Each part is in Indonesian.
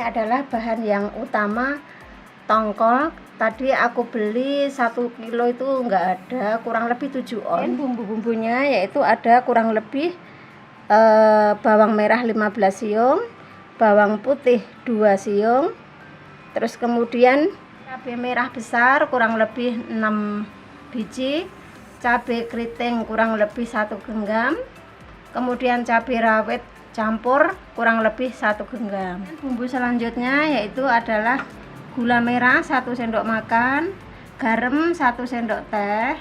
adalah bahan yang utama, tongkol. Tadi aku beli 1 kilo itu enggak ada, kurang lebih 7 on. Bumbu-bumbunya yaitu ada kurang lebih bawang merah 15 siung, bawang putih 2 siung, terus kemudian cabai merah besar kurang lebih 6 biji, cabai keriting kurang lebih 1 genggam, kemudian cabai rawit campur kurang lebih 1 genggam. Bumbu selanjutnya yaitu adalah gula merah 1 sendok makan, garam 1 sendok teh,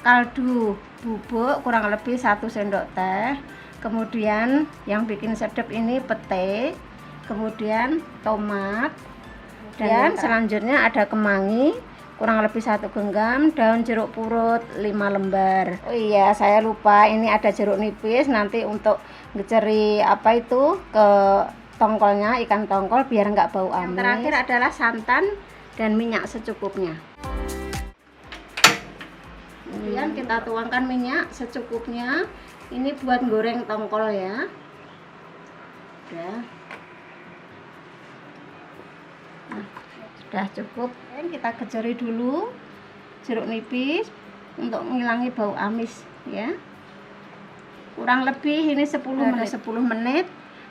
kaldu bubuk kurang lebih 1 sendok teh, kemudian yang bikin sedap ini pete, kemudian tomat, dan selanjutnya ada kemangi kurang lebih 1 genggam, daun jeruk purut 5 lembar. Oh iya, saya lupa, ini ada jeruk nipis nanti untuk ngeceri apa itu ke tongkolnya, ikan tongkol biar nggak bau amis. Yang terakhir adalah santan dan minyak secukupnya. Kemudian kita tuangkan minyak secukupnya. Ini buat goreng tongkol ya. Udah. Nah, sudah cukup. Dan kita keceri dulu jeruk nipis untuk menghilangkan bau amis ya. Kurang lebih ini 10 menit.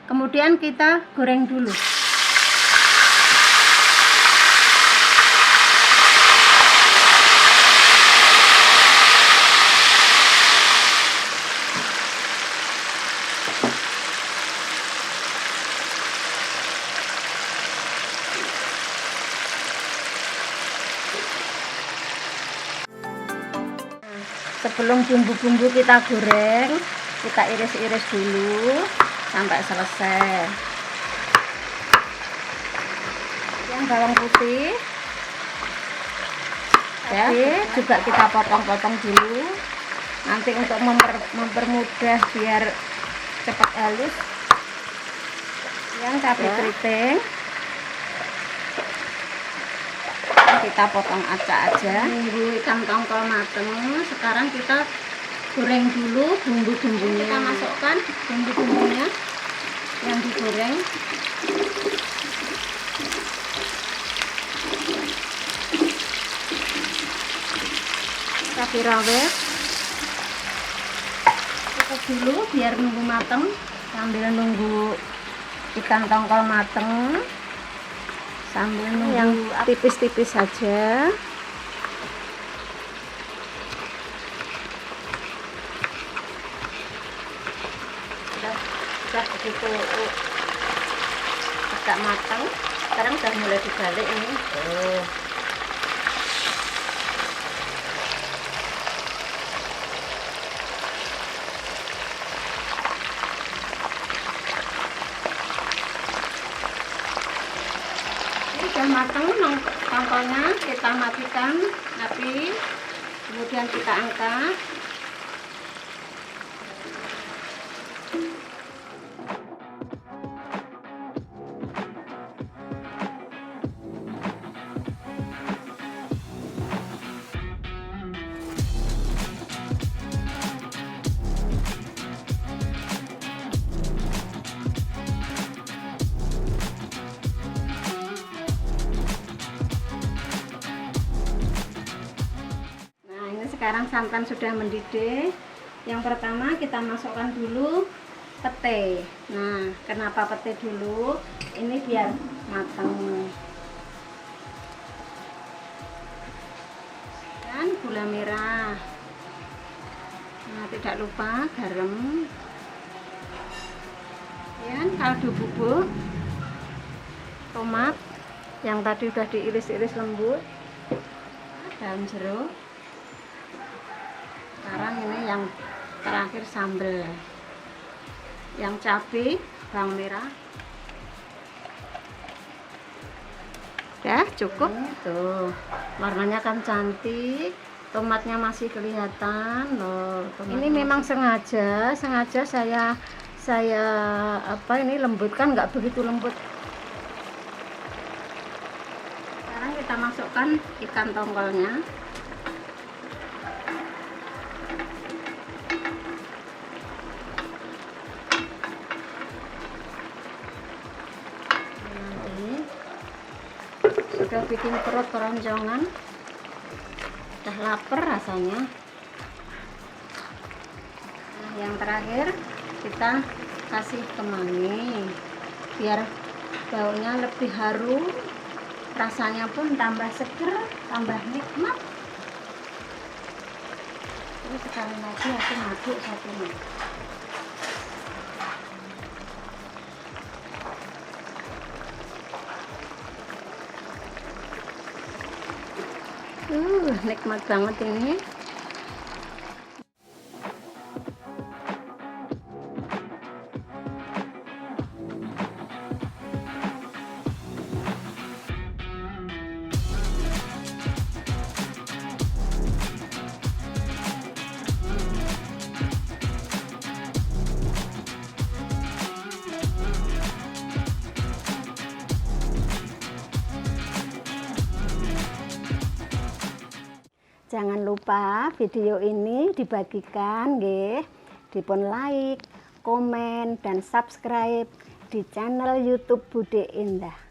Kemudian kita goreng dulu. Sebelum bumbu-bumbu kita goreng, kita iris-iris dulu sampai selesai. Yang bawang putih ya, juga kita potong-potong dulu nanti untuk mempermudah biar cepat halus. Yang cabai keriting kita potong acak aja. Nunggu ikan tongkol mateng, sekarang kita goreng dulu bumbu-bumbunya. Kita masukkan bumbu-bumbunya yang digoreng. Cabai rawit cukup dulu biar nunggu mateng, sambil nunggu ikan tongkol mateng, sambil nunggu yang tipis-tipis saja. Sudah begitu agak matang, sekarang sudah mulai dibalik ini. Ini sudah matang tongkolnya, kita matikan api, kemudian kita angkat. Sekarang santan sudah mendidih. Yang pertama kita masukkan dulu pete. Nah, kenapa pete dulu? Ini biar matang. Dan gula merah. Nah, tidak lupa garam. Ya, kaldu bubuk, tomat yang tadi sudah diiris-iris lembut, daun jeruk. Sekarang ini yang terakhir sambal, yang cabai, bawang merah. Ya cukup. Tuh warnanya kan cantik, tomatnya masih kelihatan loh. Ini memang sengaja saya apa ini lembutkan, nggak begitu lembut. Sekarang kita masukkan ikan tongkolnya. Nanti bikin perut keroncongan, udah lapar rasanya. Nah, yang terakhir kita kasih kemangi biar baunya lebih harum, rasanya pun tambah seger, tambah nikmat. Terus sekali lagi aku ngaduk satunya. Nikmat banget ini. Jangan lupa video ini dibagikan nggih, dipun like, komen dan subscribe di channel YouTube Bude Indah.